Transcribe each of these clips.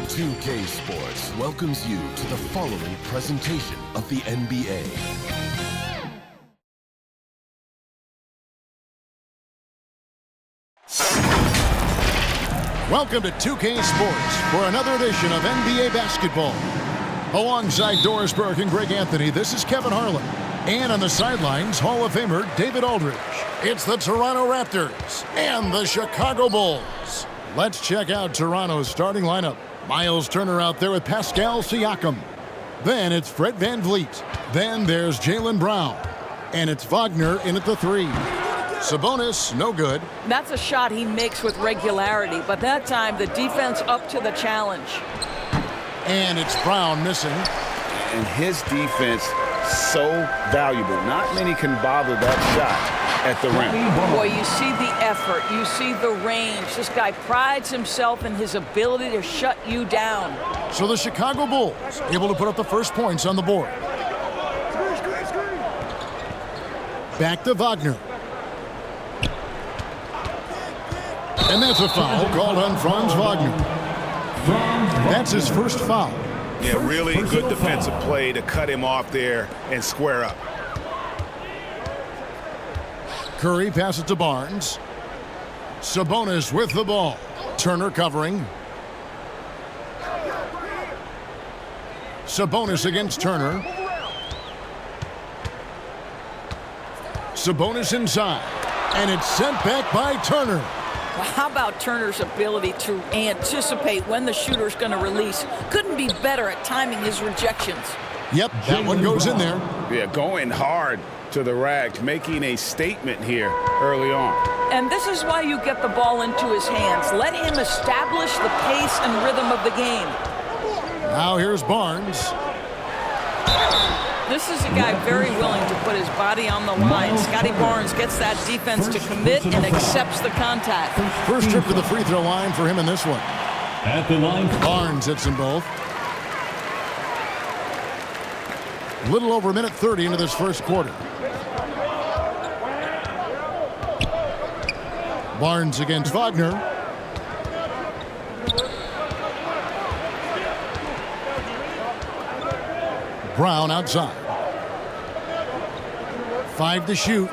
2K Sports welcomes you to the following presentation of the NBA. Welcome to 2K Sports for another edition of NBA basketball. Alongside Doris Burke and Greg Anthony, this is Kevin Harlan. And on the sidelines, Hall of Famer David Aldridge. It's the Toronto Raptors and the Chicago Bulls. Let's check out Toronto's starting lineup. Miles Turner out there with Pascal Siakam. Then it's Fred VanVleet. Then there's Jaylen Brown. And it's Wagner in at the 3. Sabonis, no good. That's a shot he makes with regularity, but that time the defense up to the challenge. And it's Brown missing. And his defense so valuable. Not many can bother that shot at the rim. Boy, you see the effort, you see the range. This guy prides himself in his ability to shut you down. So the Chicago Bulls able to put up the first points on the board. Back to Wagner. And that's a foul called on Franz Wagner. That's his first foul. Yeah, really good defensive play to cut him off there and square up. Curry passes to Barnes. Sabonis with the ball. Turner covering. Sabonis against Turner. Sabonis inside. And it's sent back by Turner. Well, how about Turner's ability to anticipate when the shooter's going to release? Couldn't be better at timing his rejections. Yep, that one goes in there. Yeah, going hard to the rack, making a statement here early on. And this is why you get the ball into his hands. Let him establish the pace and rhythm of the game. Now here's Barnes. This is a guy very willing to put his body on the line. Scotty Barnes gets that defense to commit and accepts the contact. First trip to the free throw line for him in this one. At the line, Barnes hits them both. Little over a minute 30 into this first quarter. Barnes against Wagner. Brown outside. 5 to shoot.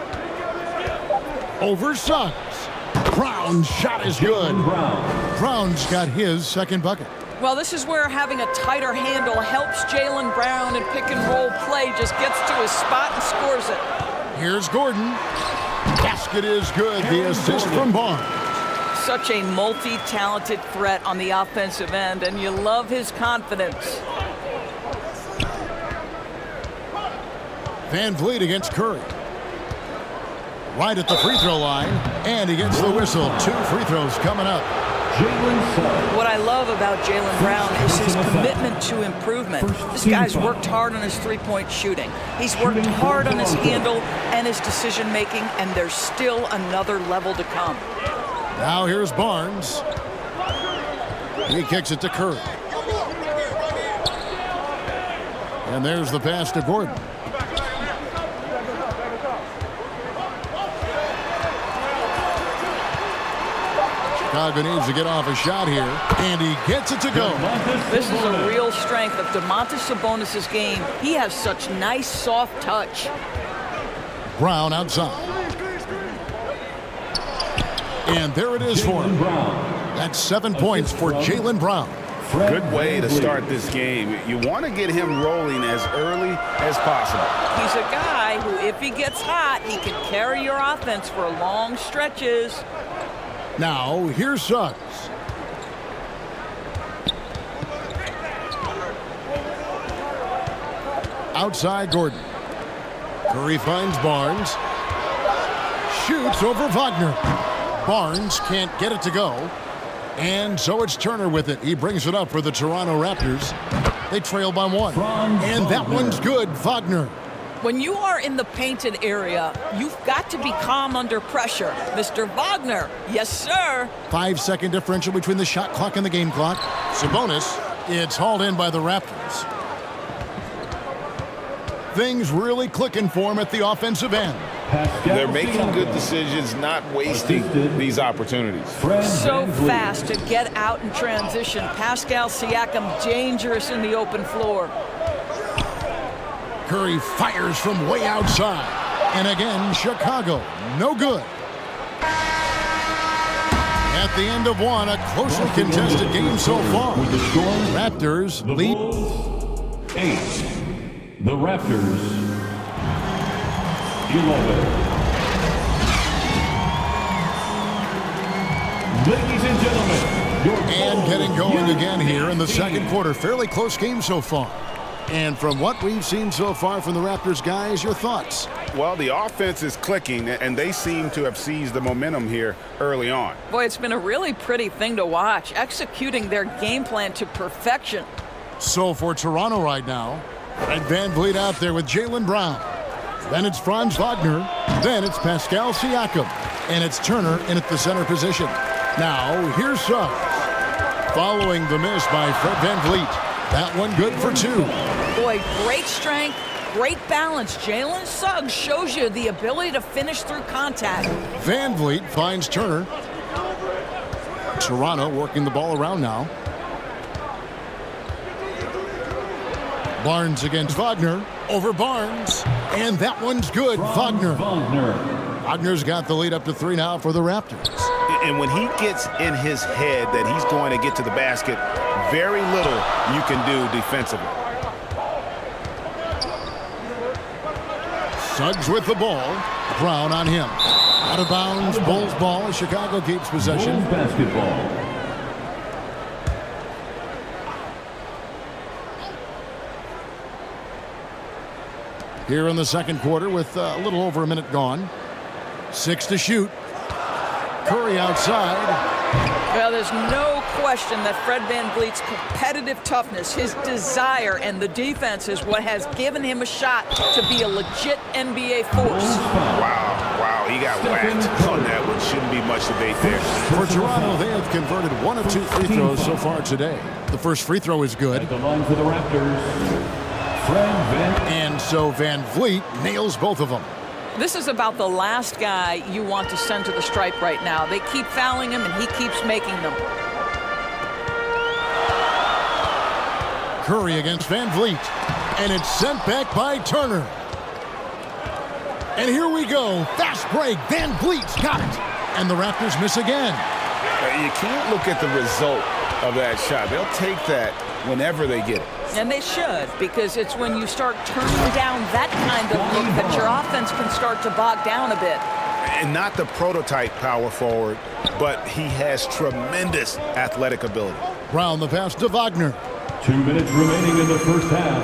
Over Suggs. Brown's shot is good. Brown's got his second bucket. Well, this is where having a tighter handle helps Jaylen Brown, and pick and roll play just gets to his spot and scores it. Here's Gordon. Basket is good. The assist from Barnes. Such a multi-talented threat on the offensive end, and you love his confidence. VanVleet against Curry. Right at the free throw line, and he gets the whistle. 2 free throws coming up. What I love about Jaylen Brown is his commitment to improvement. This guy's worked hard on his three-point shooting. He's worked hard on his handle and his decision-making, and there's still another level to come. Now here's Barnes. He kicks it to Curry. And there's the pass to Gordon. Chicago needs to get off a shot here, and he gets it to go. This is a real strength of Domantas Sabonis' game. He has such nice, soft touch. Brown outside. And there it is for him. That's 7 points for Jaylen Brown. Good way to start this game. You want to get him rolling as early as possible. He's a guy who, if he gets hot, he can carry your offense for long stretches. Now, here's Suggs. Outside Gordon. Curry finds Barnes. Shoots over Wagner. Barnes can't get it to go. And so it's Turner with it. He brings it up for the Toronto Raptors. They trail by 1. And that one's good, Wagner. When you are in the painted area, you've got to be calm under pressure. Mr. Wagner, yes, sir. 5-second differential between the shot clock and the game clock. Sabonis, it's hauled in by the Raptors. Things really clicking for him at the offensive end. They're making good decisions, not wasting these opportunities. So fast to get out in transition. Pascal Siakam dangerous in the open floor. Curry fires from way outside. And again, Chicago, no good. At the end of one, a closely contested game so far. Raptors lead. 8. The Raptors 11. Ladies and gentlemen, and getting going again here in the second quarter. Fairly close game so far. And from what we've seen so far from the Raptors, guys, your thoughts? Well, the offense is clicking, and they seem to have seized the momentum here early on. Boy, it's been a really pretty thing to watch, executing their game plan to perfection. So for Toronto right now, Fred VanVleet out there with Jaylen Brown. Then it's Franz Wagner. Then it's Pascal Siakam. And it's Turner in at the center position. Now, here's Suggs. Following the miss by Fred VanVleet. That one good for 2. Boy, great strength, great balance. Jalen Suggs shows you the ability to finish through contact. VanVleet finds Turner. Toronto working the ball around now. Barnes against Wagner. Over Barnes. And that one's good. Wagner's got the lead up to 3 now for the Raptors. And when he gets in his head that he's going to get to the basket, very little you can do defensively. Suggs with the ball. Brown on him. Out of bounds. Bulls ball as Chicago keeps possession. Bulls basketball. Here in the second quarter with a little over a minute gone. 6 to shoot. Curry outside. Well, there's no question that Fred VanVleet's competitive toughness, his desire, and the defense is what has given him a shot to be a legit NBA force. Wow, he got whacked on that one. Shouldn't be much debate there. For Toronto, they have converted 1 of 2 free throws so far today. The first free throw is good. At the line for the Raptors, Fred VanVleet. And so VanVleet nails both of them. This is about the last guy you want to send to the stripe right now. They keep fouling him, and he keeps making them. Curry against VanVleet. And it's sent back by Turner. And here we go. Fast break. VanVleet's got it. And the Raptors miss again. You can't look at the result of that shot. They'll take that whenever they get it. And they should, because it's when you start turning down that kind of look that your offense can start to bog down a bit. And not the prototype power forward, but he has tremendous athletic ability. Brown the pass to Wagner. 2 minutes remaining in the first half.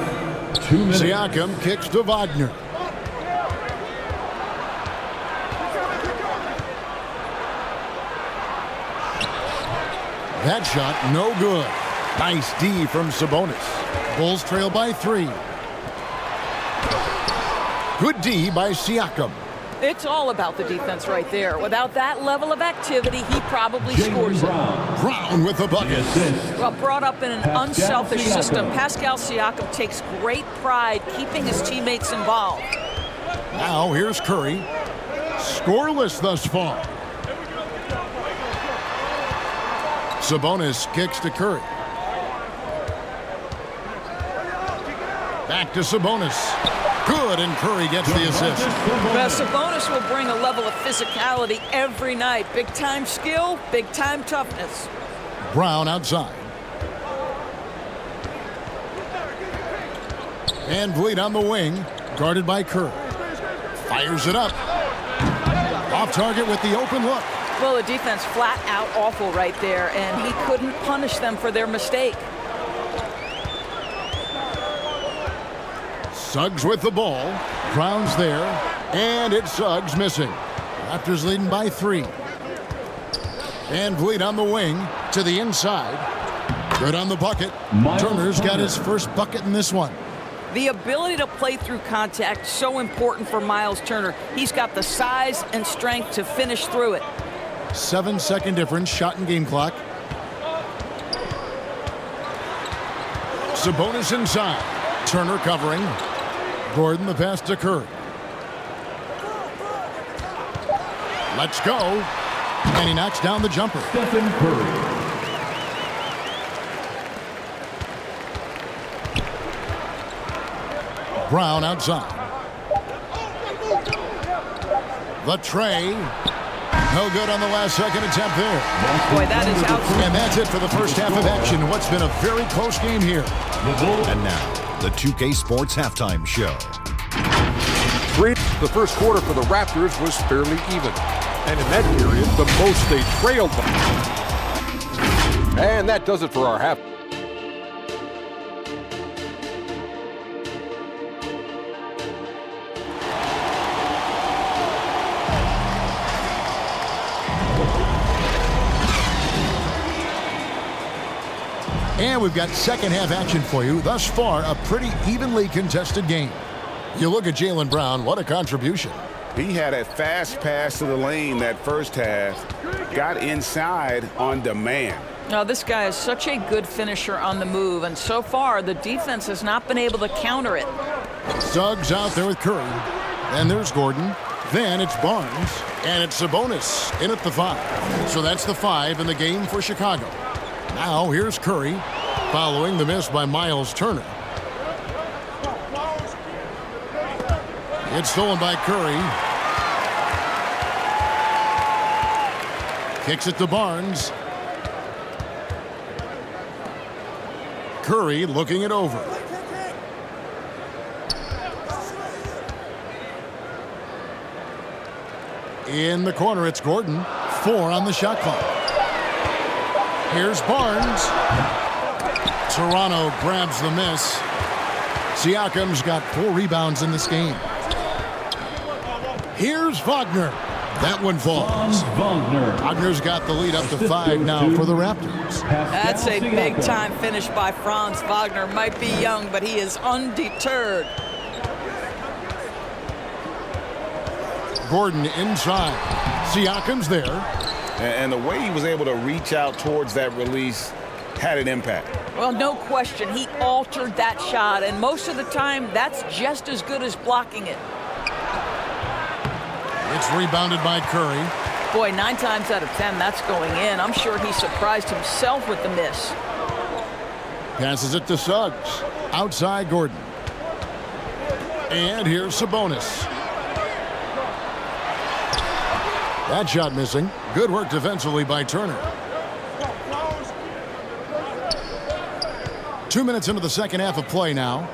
2 minutes. Siakam kicks to Wagner. That shot, no good. Nice D from Sabonis. Bulls trail by 3. Good D by Siakam. It's all about the defense right there. Without that level of activity, he probably scores it. Brown with the bucket. Well, brought up in an unselfish system, Pascal Siakam takes great pride keeping his teammates involved. Now here's Curry. Scoreless thus far. Sabonis kicks to Curry. Back to Sabonis. Good, and Curry gets the assist. Well, Sabonis will bring a level of physicality every night. Big-time skill, big-time toughness. Brown outside. VanVleet on the wing, guarded by Curry. Fires it up. Off target with the open look. Well, the defense flat out awful right there, and he couldn't punish them for their mistake. Suggs with the ball. Brown's there, and it's Suggs missing. Raptors leading by 3. VanVleet on the wing to the inside. Good on the bucket. Turner's got his first bucket in this one. The ability to play through contact, so important for Miles Turner. He's got the size and strength to finish through it. 7-second difference, shot and game clock. Sabonis inside. Turner covering. Gordon, the pass to Curry. Let's go. And he knocks down the jumper. Stephen Curry. Brown outside. The tray. No good on the last second attempt there. Boy, that is outstanding. And that's it for the first half of action. What's been a very close game here. And now, the 2K Sports Halftime Show. The first quarter for the Raptors was fairly even. And in that period, the most they trailed them. And that does it for our half. And we've got second half action for you. Thus far, a pretty evenly contested game. You look at Jaylen Brown, what a contribution. He had a fast pass to the lane that first half, got inside on demand. Now, this guy is such a good finisher on the move, and so far the defense has not been able to counter it. Suggs out there with Curry. And there's Gordon. Then it's Barnes. And it's Sabonis in at the 5. So that's the 5 in the game for Chicago. Now here's Curry, following the miss by Miles Turner. It's stolen by Curry. Kicks it to Barnes. Curry looking it over. In the corner, it's Gordon. 4 on the shot clock. Here's Barnes. Toronto grabs the miss. Siakam's got 4 rebounds in this game. Here's Wagner. That one falls. Wagner's got the lead up to 5 now for the Raptors. That's a big-time finish by Franz Wagner. Might be young, but he is undeterred. Gordon inside. Siakam's there. And the way he was able to reach out towards that release had an impact. Well, no question. He altered that shot, and most of the time, that's just as good as blocking it. It's rebounded by Curry. Boy, 9 times out of 10, that's going in. I'm sure he surprised himself with the miss. Passes it to Suggs. Outside Gordon. And here's Sabonis. That shot missing. Good work defensively by Turner. 2 minutes into the second half of play now.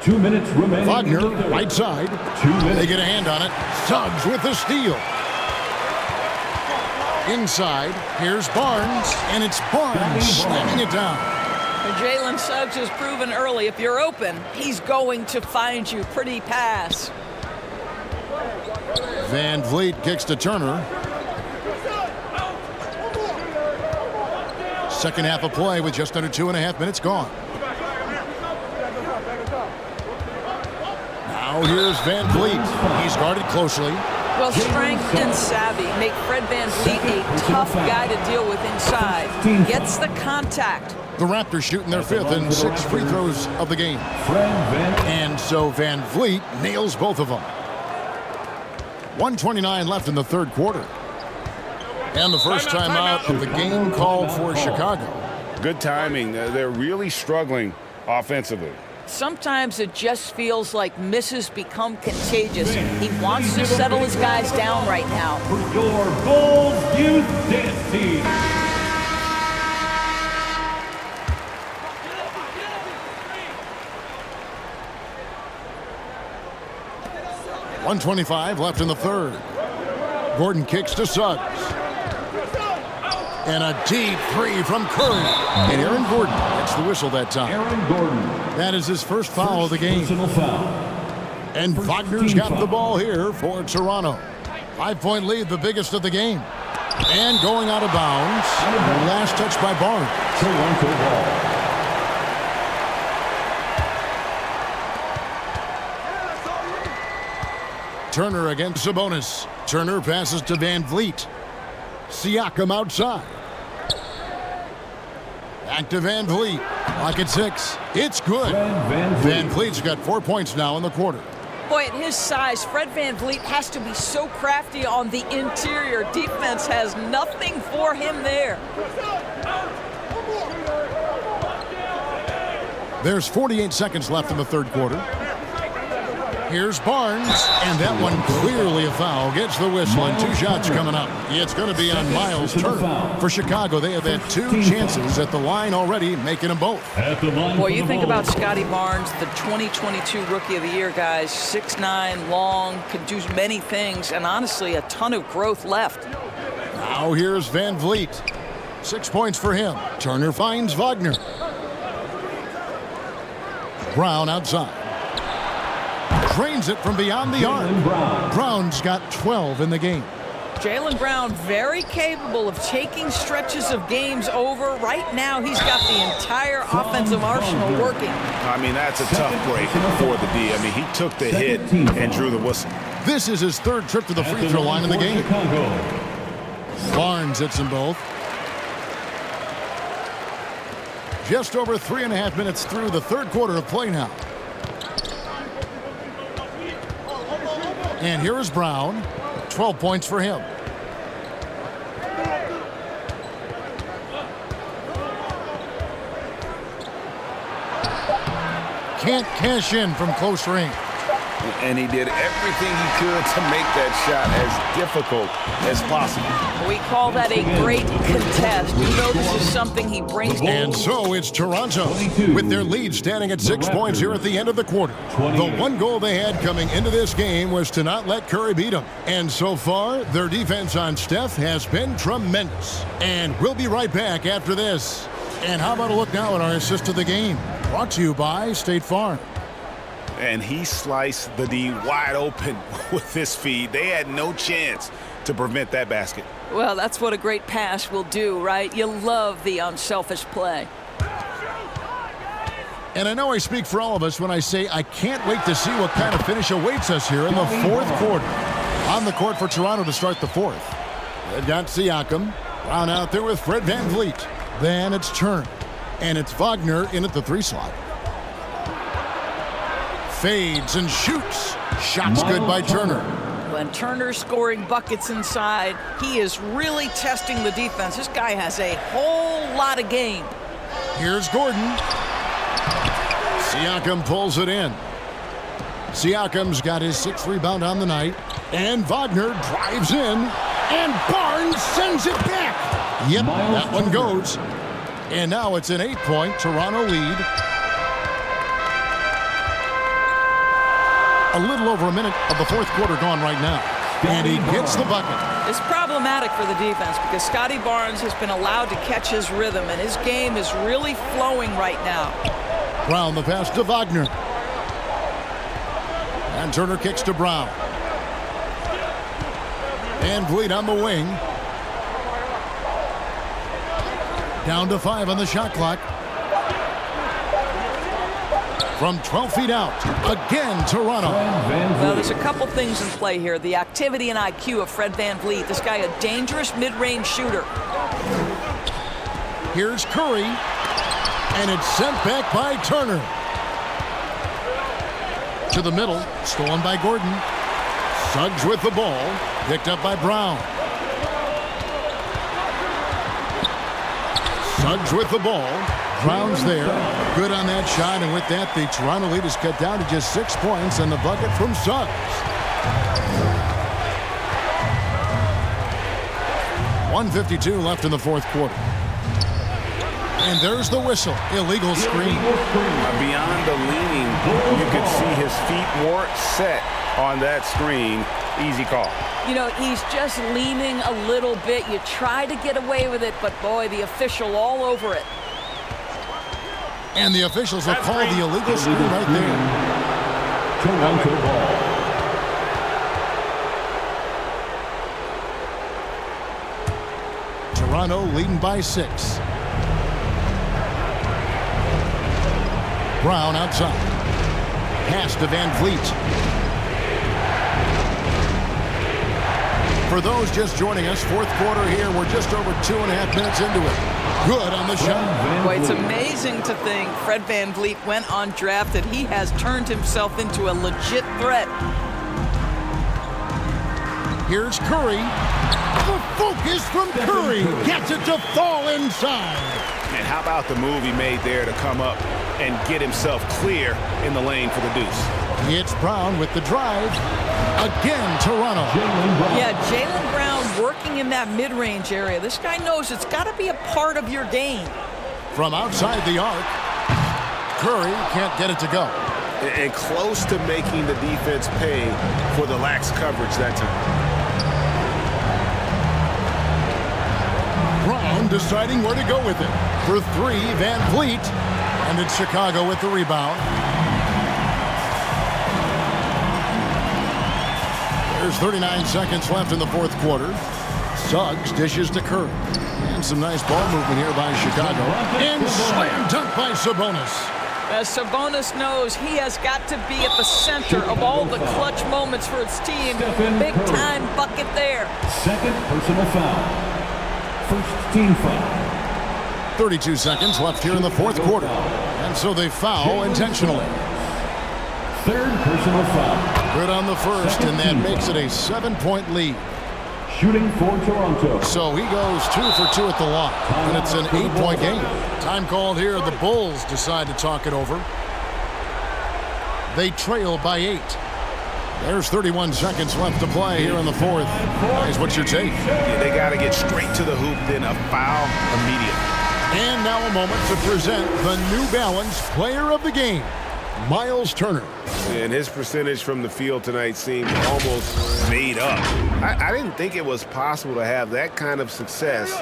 2 minutes remaining. Wagner, right side. 2 minutes. They get a hand on it. Suggs with the steal. Inside, here's Barnes, and it's Barnes slamming it down. Jalen Suggs has proven early, if you're open, he's going to find you. Pretty pass. Van Vliet kicks to Turner. Second half of play with just under 2.5 minutes gone. Now here's Van Vliet. He's guarded closely. Well, strength and savvy make Fred Van Vliet a tough guy to deal with inside. Gets the contact. The Raptors shooting their 5th and 6th free throws of the game. And so Van Vliet nails both of them. 1:29 left in the third quarter. And the first time out of the game called for Chicago. Good timing. They're really struggling offensively. Sometimes it just feels like misses become contagious. He wants to settle his guys down right now. For your Bulls Youth Dance Team. .125 left in the third. Gordon kicks to Suggs. And a deep 3 from Curry. And Aaron Gordon gets the whistle that time. Aaron Gordon. That is his first foul of the game. Personal foul. And Wagner's got the ball here for Toronto. 5-point lead, the biggest of the game. And going out of bounds. Last touch by Barnes. Toronto ball. Turner against Sabonis. Turner passes to Van Vliet. Siakam outside. Back to Van Vliet. Clock at 6. It's good. Van Vliet's got 4 points now in the quarter. Boy, at his size, Fred Van Vliet has to be so crafty on the interior. Defense has nothing for him there. There's 48 seconds left in the third quarter. Here's Barnes, and that one clearly a foul. Gets the whistle, and 2 shots coming up. It's going to be on Miles Turner. For Chicago, they have had 2 chances at the line already, making them both. Boy, you think about Scotty Barnes, the 2022 Rookie of the Year, guys. 6'9", long, can do many things, and honestly, a ton of growth left. Now here's Van Vliet. 6 points for him. Turner finds Wagner. Brown outside. Drains it from beyond the arc. Brown's got 12 in the game. Jaylen Brown very capable of taking stretches of games over. Right now, he's got the entire offensive arsenal working. I mean, that's a tough break for the D. I mean, he took the hit and drew the whistle. This is his 3rd trip to the free throw line in the game. Barnes hits them both. Just over 3.5 minutes through the third quarter of play now. And here is Brown. 12 points for him. Can't cash in from close range. And he did everything he could to make that shot as difficult as possible. We call that a great contest. You know this is something he brings. And so it's Toronto with their lead standing at 6 points here at the end of the quarter. The one goal they had coming into this game was to not let Curry beat them. And so far, their defense on Steph has been tremendous. And we'll be right back after this. And how about a look now at our assist of the game? Brought to you by State Farm. And he sliced the D wide open with his feed. They had no chance to prevent that basket. Well, that's what a great pass will do, right? You love the unselfish play. And I know I speak for all of us when I say I can't wait to see what kind of finish awaits us here in the fourth quarter. On the court for Toronto to start the fourth. They've got Siakam. Brown out there with Fred Van Vliet. Then it's Turner. And it's Wagner in at the 3 slot. Fades and shoots. Shots good by Turner. When Turner's scoring buckets inside, he is really testing the defense. This guy has a whole lot of game. Here's Gordon. Siakam pulls it in. Siakam's got his 6th rebound on the night. And Wagner drives in. And Barnes sends it back. Yep, that one goes. And now it's an 8-point Toronto lead. A little over a minute of the fourth quarter gone right now. And he gets the bucket. It's problematic for the defense because Scotty Barnes has been allowed to catch his rhythm, and his game is really flowing right now. Brown the pass to Wagner. And Turner kicks to Brown. Van Vliet on the wing. Down to 5 on the shot clock. From 12 feet out, again, Toronto. Well, there's a couple things in play here. The activity and IQ of Fred Van Vliet. This guy, a dangerous mid-range shooter. Here's Curry, and it's sent back by Turner. To the middle, stolen by Gordon. Suggs with the ball, picked up by Brown. Suggs with the ball. Brown's there. Good on that shot, and with that, the Toronto lead is cut down to just 6 points, and the bucket from Suggs. .152 left in the fourth quarter. And there's the whistle. Illegal screen. Beyond the leaning, you could see his feet weren't set on that screen. Easy call. You know, he's just leaning a little bit. You try to get away with it, but boy, the official all over it. And the officials will call the illegal screen right there. Toronto ball. Toronto leading by 6. Brown outside. Pass to Van Vliet. For those just joining us, fourth quarter here. We're just over 2.5 minutes into it. Good on the shot. Boy, it's amazing to think Fred VanVleet went undrafted. He has turned himself into a legit threat. Here's Curry. The focus from Curry. Gets it to fall inside. And how about the move he made there to come up and get himself clear in the lane for the deuce? It's Brown with the drive. Again, Toronto. Yeah, Jaylen Brown working in that mid-range area. This guy knows it's got to be a part of your game. From outside the arc, Curry can't get it to go. And close to making the defense pay for the lax coverage that time. Brown deciding where to go with it. For three, VanVleet. And it's Chicago with the rebound. There's 39 seconds left in the fourth quarter. Suggs dishes to Curry. And some nice ball movement here by Chicago. And slam dunk by Sabonis. As Sabonis knows, he has got to be at the center of all the clutch moments for his team. Big time bucket there. Second personal foul. First team foul. 32 seconds left here in the fourth quarter. And so they foul intentionally. Third personal foul. Good on the first, and that makes it a 7-point lead. Shooting for Toronto. So he goes 2 for 2 at the line, and it's an 8-point game. Time called here. The Bulls decide to talk it over. They trail by 8. There's 31 seconds left to play here in the fourth. Guys, what's your take? Yeah, they got to get straight to the hoop, then a foul immediately. And now a moment to present the New Balance Player of the Game, Miles Turner. And his percentage from the field tonight seemed almost made up. I didn't think it was possible to have that kind of success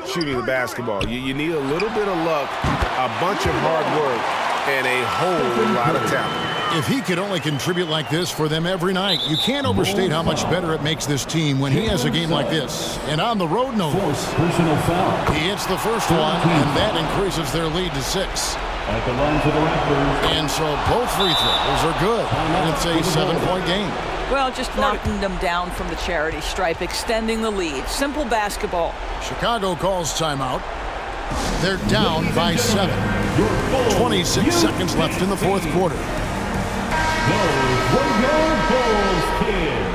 shooting the basketball. You need a little bit of luck, a bunch of hard work, and a whole lot of talent. If he could only contribute like this for them every night, you can't overstate how much better it makes this team when he has a game like this. And on the road, no less. Personal foul. He hits the first one, and that increases their lead to 6. At the line for the Raptors. And so both free throws are good. And it's a 7-point game. Well, just knocking them down from the charity stripe, extending the lead. Simple basketball. Chicago calls timeout. They're down by 7. 26 seconds left in the fourth quarter. Those were your Bulls kids.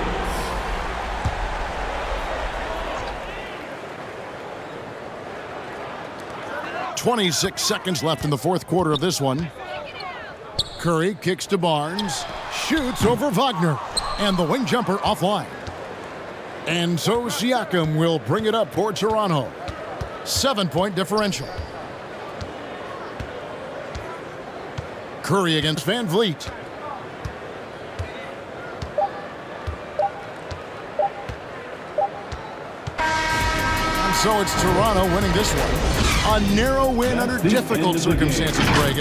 .26 seconds left in the fourth quarter of this one. Curry kicks to Barnes, shoots over Wagner, and the wing jumper offline. And so Siakam will bring it up for Toronto. 7-point differential. Curry against VanVleet. And so it's Toronto winning this one. A narrow win under difficult circumstances, Greg.